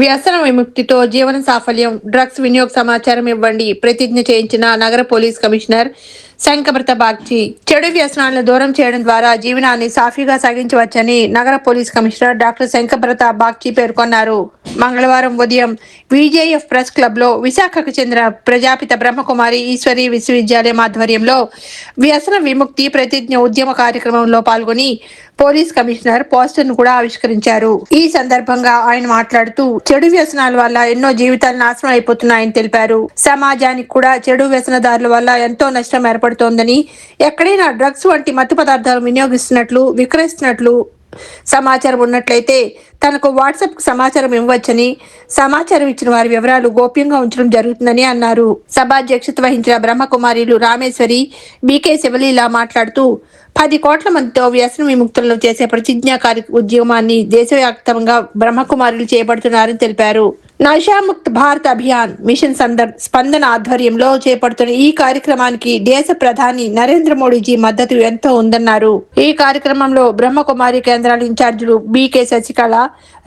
వ్యసన విముక్తితో జీవన సాఫల్యం డ్రగ్స్ వినియోగ సమాచారం ఇవ్వండి ప్రతిజ్ఞ చేయించిన నగర పోలీస్ కమిషనర్ శంకభ్రత బాగ్చి. చెడు వ్యసనాలను దూరం చేయడం ద్వారా జీవనాన్ని సాఫీగా సాగించవచ్చని నగర police commissioner doctor Shankhabrata Bagchi పేర్కొన్నారు. మంగళవారం ఉదయం విజేఎఫ్ ప్రెస్ క్లబ్ లో విశాఖకు చెందిన ప్రజాపిత బ్రహ్మకుమారి ఈశ్వరి విశ్వవిద్యాలయం ఆధ్వర్యంలో వ్యసన విముక్తి ప్రతిజ్ఞ ఉద్యమ కార్యక్రమంలో పాల్గొని పోలీస్ కమిషనర్ పోస్టర్ ను కూడా ఆవిష్కరించారు. ఈ సందర్భంగా ఆయన మాట్లాడుతూ చెడు వ్యసనాల వల్ల ఎన్నో జీవితాలు నాశనం అయిపోతున్నాయని తెలిపారు. సమాజానికి కూడా చెడు వ్యసనదారుల వల్ల ఎంతో నష్టం ఏర్పడుతోందని, ఎక్కడైనా డ్రగ్స్ వంటి మత్తు పదార్థాలు వినియోగిస్తున్నట్లు విక్రయిస్తున్నట్లు సమాచారం ఉన్నట్లయితే తనకు వాట్సాప్ కు సమాచారం ఇవ్వవచ్చని, సమాచారం ఇచ్చిన వారి వివరాలు గోప్యంగా ఉంచడం జరుగుతుందని అన్నారు. సభాధ్యక్షత వహించిన బ్రహ్మకుమారిలు రామేశ్వరి, బీకే శివలీల మాట్లాడుతూ 10 కోట్ల మందితో వ్యసన విముక్తులను చేసే ప్రతిజ్ఞా ఉద్యమాన్ని దేశవ్యాప్తంగా బ్రహ్మకుమారులు చేపడుతున్నారని తెలిపారు. నషాముక్త్ భారత్ అభియాన్ మిషన్ స్పందన ఆధ్వర్యంలో చేపడుతున్న ఈ కార్యక్రమానికి దేశ ప్రధాని నరేంద్ర మోడీజీ మద్దతు ఎంతో ఉందన్నారు. ఈ కార్యక్రమంలో బ్రహ్మకుమారి కేంద్రాల ఇన్ఛార్జీలు BK Sasikala,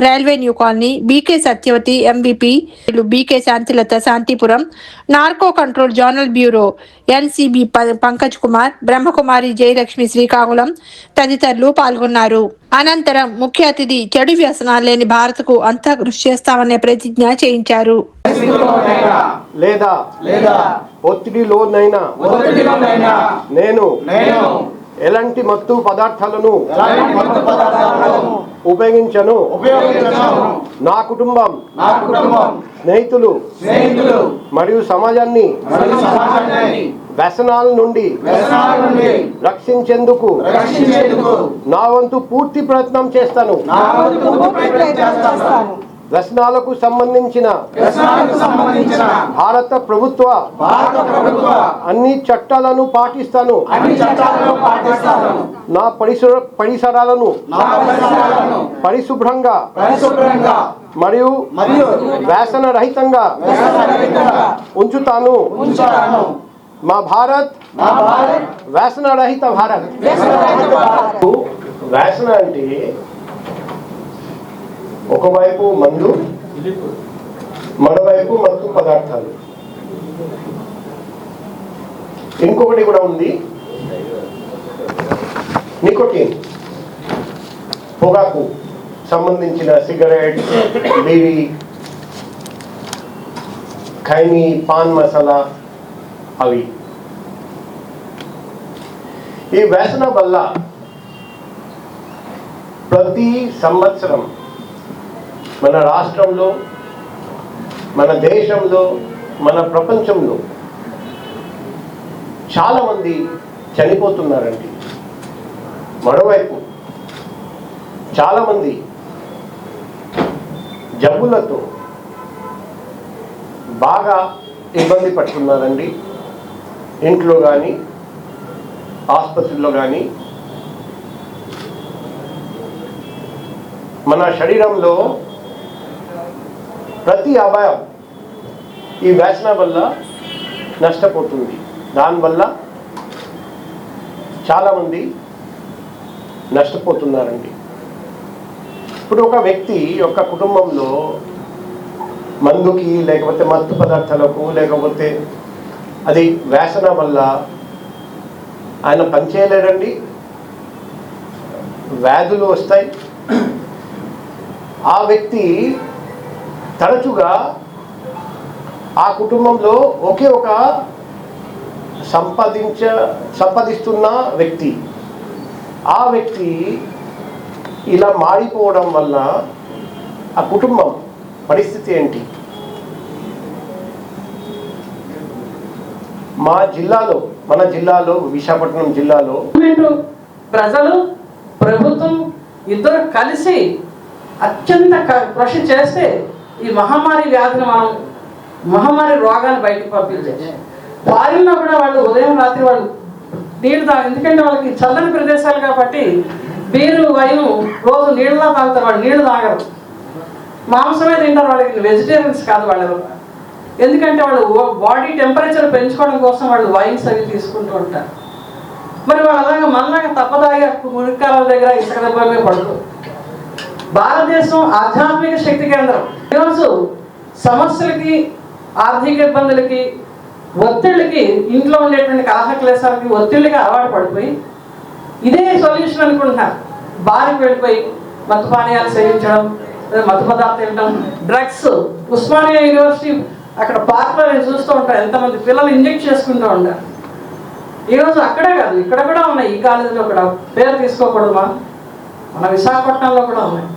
railway new colony, BK Satyavathi, MBP BK Shantilatha, Shantipuram narco control zonal bureau NCB Pankaj Kumar, Brahmakumari Jayalakshmi Srikakulam తదితరులు పాల్గొన్నారు. అనంతరం ముఖ్య అతిథి చెడు వ్యసనాలు లేని భారత్కు అంతా కృషి చేస్తామనే ప్రతిజ్ఞ చేయించారు. లేదా ఒత్తిడిలోనైనా నేను ఎలాంటి మత్తు పదార్థాలను ఉపయోగించను. నా కుటుంబం, స్నేహితులు మరియు సమాజాన్ని వ్యసనాల నుండి రక్షించేందుకు నా వంతు పూర్తి ప్రయత్నం చేస్తాను. వ్యసనాలకు సంబంధించిన భారత ప్రభుత్వ అన్ని చట్టాలను పాటిస్తాను. నా పరిసరాలను పరిశుభ్రంగా మరియు వ్యసన రహితంగా ఉంచుతాను. మా భారత్ వ్యసన రహిత భారత్. వ్యసన అంటే ఒకవైపు మందు, మరోవైపు మత్తు పదార్థాలు. ఇంకొకటి కూడా ఉంది, నికోటిన్, పొగాకు సంబంధించిన సిగరెట్, బీడీ, ఖైనీ, పాన్ మసాలా అవి. ఈ వ్యసన వల్ల ప్రతి సంవత్సరం మన రాష్ట్రంలో, మన దేశంలో, మన ప్రపంచంలో చాలా మంది చనిపోతున్నారండి. మరోవైపు చాలా మంది జబ్బులతో బాగా ఇబ్బంది పడుతున్నారండి. ఇంట్లో కానీ ఆసుపత్రిలో కానీ. మన శరీరంలో ప్రతి అవయవం ఈ వ్యసన వల్ల నష్టపోతుంది. దానివల్ల చాలామంది నష్టపోతున్నారండి. ఇప్పుడు ఒక వ్యక్తి ఒక కుటుంబంలో మందుకి, లేకపోతే మత్తు పదార్థాలకు, లేకపోతే అది వ్యసన వల్ల ఆయన పనిచేయలేరండి. వ్యాధులు వస్తాయి. ఆ వ్యక్తి తరచుగా ఆ కుటుంబంలో ఒకే ఒక సంపాదిస్తున్న వ్యక్తి, ఆ వ్యక్తి ఇలా మారిపోవడం వల్ల ఆ కుటుంబం పరిస్థితి ఏంటి? మన జిల్లాలో విశాఖపట్నం జిల్లాలో ప్రజలు, ప్రభుత్వం ఇద్దరు కలిసి అత్యంత కృషి చేస్తే ఈ మహమ్మారి వ్యాధిని మనం, మహమ్మారి రోగాన్ని బయటకు పంపించేసి వారిలో కూడా వాళ్ళు ఉదయం రాత్రి వాళ్ళు నీళ్ళు ఎందుకంటే వాళ్ళకి చల్లని ప్రదేశాలు కాబట్టి బీరు, వైన్ రోజు నీళ్ళలా తాగుతారు. వాళ్ళు నీళ్లు తాగరు, మాంసమే తింటారు. వాళ్ళకి వెజిటేరియన్స్ కాదు వాళ్ళు. ఎందుకంటే వాళ్ళు బాడీ టెంపరేచర్ పెంచుకోవడం కోసం వాళ్ళు వైన్స్ అవి తీసుకుంటూ ఉంటారు. మరి వాళ్ళు అలాగా మనలాగా తప్పదాగా మురికాల దగ్గర ఇసుక దెబ్బ మీద పడుతూ భారతదేశం ఆధ్యాత్మిక శక్తి కేంద్రం. ఈరోజు సమస్యలకి, ఆర్థిక ఇబ్బందులకి, ఒత్తిళ్ళకి, ఇంట్లో ఉండేటువంటి కలహక్లేశాలకి, ఒత్తిళ్ళకి అలవాటు పడిపోయి ఇదే సొల్యూషన్ అనుకుంటున్నారు. బారికి వెళ్ళిపోయి మత్తు పానీయాలు సేవించడం, మత్తు పదార్థాలు తినడం, డ్రగ్స్. ఉస్మానియా యూనివర్సిటీ అక్కడ పార్క్లో నేను చూస్తూ ఉంటాను, ఎంతమంది పిల్లలు ఇంజెక్ట్ చేసుకుంటూ ఉంటారు. ఈరోజు అక్కడే కాదు, ఇక్కడ కూడా ఉన్నాయి. ఈ కాలేజీలో కూడా పేరు తీసుకోకూడదు, మన విశాఖపట్నంలో కూడా ఉన్నాయి.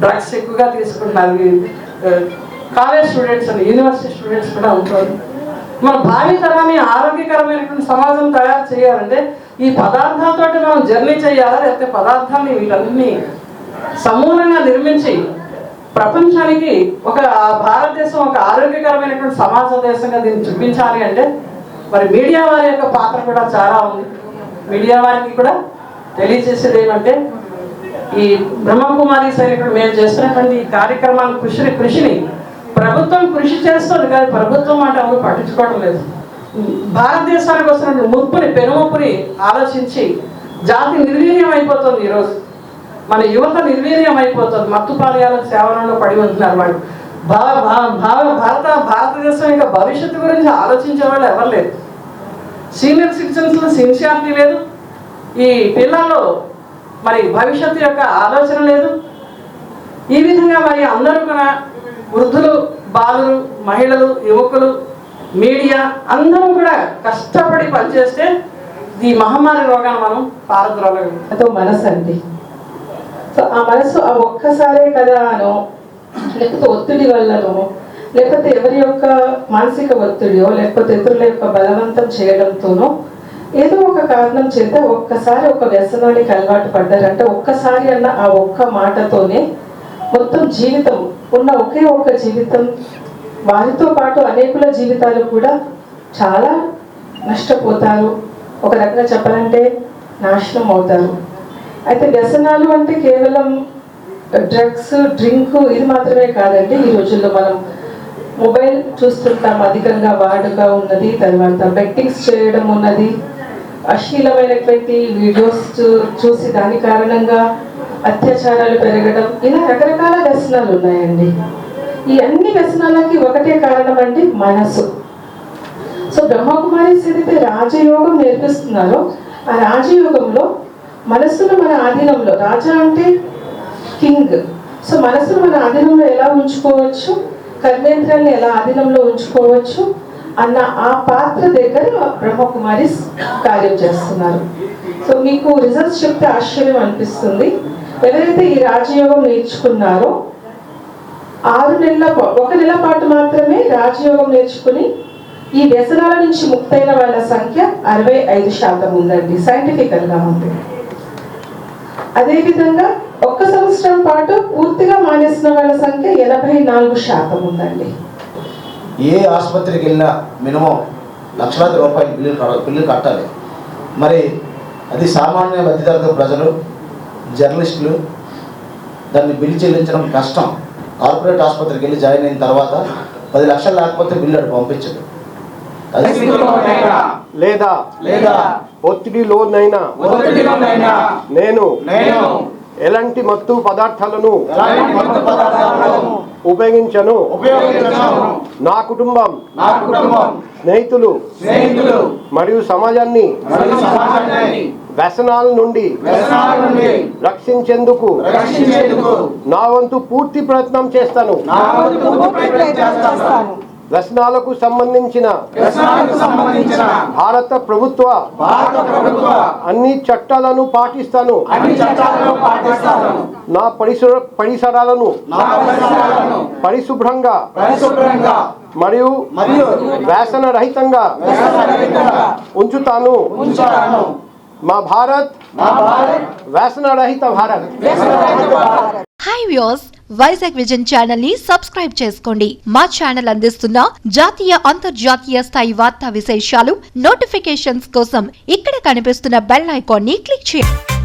డ్రగ్స్ ఎక్కువగా తీసుకుంటున్నారు కాలేజ్ స్టూడెంట్స్ అని, యూనివర్సిటీ స్టూడెంట్స్ కూడా ఉంటారు. మన భావి తరాన్ని ఆరోగ్యకరమైనటువంటి సమాజం తయారు చేయాలంటే ఈ పదార్థాలతో మనం జర్నీ చేయాలా, లేకపోతే పదార్థాన్ని వీటన్ని సమూలంగా నిర్మించి ప్రపంచానికి భారతదేశం ఒక ఆరోగ్యకరమైనటువంటి సమాజ దేశంగా దీన్ని చూపించాలి అంటే మరి మీడియా వారి యొక్క పాత్ర కూడా చాలా ఉంది. మీడియా వారికి కూడా తెలియజేసేది ఏమంటే, ఈ బ్రహ్మకుమారీస్ అనేటువంటి మేము చేస్తున్నటువంటి ఈ కార్యక్రమాల కృషిని ప్రభుత్వం కృషి చేస్తుంది కానీ ప్రభుత్వం మాట ఎవరు పట్టించుకోవడం లేదు. భారతదేశానికి వస్తున్న పెనుముప్పుని ఆలోచించి జాతి నిర్వీర్యం అయిపోతుంది. ఈరోజు మన యువత నిర్వీర్యం అయిపోతుంది. మత్తు పానీయాల సేవనంలో పడి ఉంటున్నారు వాళ్ళు. భారతదేశం యొక్క భవిష్యత్తు గురించి ఆలోచించే వాళ్ళు ఎవరు లేరు. సీనియర్ సిటిజన్స్లో సిన్సియారిటీ లేదు. ఈ పిల్లల్లో మరి భవిష్యత్తు యొక్క ఆలోచన లేదు. ఈ విధంగా మరి అందరూ కూడా వృద్ధులు, బాలురు, మహిళలు, యువకులు, మీడియా అందరూ కూడా కష్టపడి పనిచేస్తే ఈ మహమ్మారి రోగాన్ని మనం పారద్రోలగలుగుతాం. మనసు అండి. సో ఆ మనసు ఆ ఒక్కసారే కదా అనో, లేకపోతే ఒత్తిడి వల్లనో, లేకపోతే ఎవరి యొక్క మానసిక ఒత్తిడియో, లేకపోతే ఇతరుల యొక్క బలవంతం చేయడంతోనో, ఏదో ఒక కారణం చేత ఒక్కసారి ఒక వ్యసనానికి అలవాటు పడ్డారంటే ఒక్కసారి అన్న ఆ ఒక్క మాటతోనే మొత్తం జీవితం ఉన్న ఒకే ఒక్క జీవితం, వారితో పాటు అనేకుల జీవితాలు కూడా చాలా నష్టపోతారు. ఒక రకంగా చెప్పాలంటే నాశనం అవుతారు. అయితే వ్యసనాలు అంటే కేవలం డ్రగ్స్, డ్రింక్ ఇది మాత్రమే కాదండి. ఈ రోజుల్లో మనం మొబైల్ చూస్తుంటాం, అధికంగా వాడుక ఉన్నది, తర్వాత బెట్టింగ్స్ చేయడం ఉన్నది, అశ్లీలమైనటువంటి వీడియోస్ చూసి దాని కారణంగా అత్యాచారాలు పెరగడం, ఇలా రకరకాల వ్యసనాలు ఉన్నాయండి. ఈ అన్ని వ్యసనాలకి ఒకటే కారణం అండి, మనసు. సో బ్రహ్మకుమారీస్ ఏదైతే రాజయోగం నేర్పిస్తున్నారో ఆ రాజయోగంలో మనస్సును మన ఆధీనంలో, రాజా అంటే కింగ్, సో మనస్సును మన ఆధీనంలో ఎలా ఉంచుకోవచ్చు, కర్మేంద్రాన్ని ఎలా ఆధీనంలో ఉంచుకోవచ్చు అన్న ఆ పాత్ర దగ్గర బ్రహ్మకుమారీస్ కార్యం చేస్తున్నారు. సో మీకు రిజల్ట్స్ చెప్తే ఆశ్చర్యం అనిపిస్తుంది. ఎవరైతే ఈ రాజయోగం నేర్చుకున్నారో 1 నెల పాటు మాత్రమే రాజయోగం నేర్చుకుని ఈ వ్యసనాల నుంచి ముక్తైన వాళ్ళ సంఖ్య 65% ఉందండి, సైంటిఫికల్గా ఉంది. అదేవిధంగా 1 సంవత్సరం పాటు పూర్తిగా మానేసిన వాళ్ళ సంఖ్య 84% ఉందండి. ఏ ఆసుపత్రికి వెళ్ళినా మినిమం లక్షలాది రూపాయలు బిల్లు కట్టాలి. మరి అది సామాన్య మధ్యతరగతి ప్రజలు, జర్నలిస్టులు దాన్ని బిల్లు చెల్లించడం కష్టం. కార్పొరేట్ ఆసుపత్రికి వెళ్ళి జాయిన్ అయిన తర్వాత 10 లక్షలు లేకపోతే బిల్లు అటు పంపించదు. లేదా ఒత్తిడిలోనైనా నేను ఎలాంటి మత్తు పదార్థాలను ఉపయోగించను. నా కుటుంబం, స్నేహితులు మరియు సమాజాన్ని వ్యసనాల నుండి రక్షించేందుకు నా వంతు పూర్తి ప్రయత్నం చేస్తాను. వ్యసనాలకు సంబంధించిన భారత ప్రభుత్వ అన్ని చట్టాలను పాటిస్తాను. నా పరిసరాలను పరిశుభ్రంగా మరియు వ్యసన రహితంగా ఉంచుతాను. మా భారత్ వ్యసన రహిత Bharat. Hi viewers, Vizag vision channel ని సబ్స్క్రైబ్ చేసుకోండి. మా ఛానల్ అందిస్తున్న జాతీయ, అంతర్జాతీయ స్థాయి వార్తా విశేషాలు, నోటిఫికేషన్స్ కోసం ఇక్కడ కనిపిస్తున్న బెల్ ఐకాన్ ని క్లిక్ చేయండి.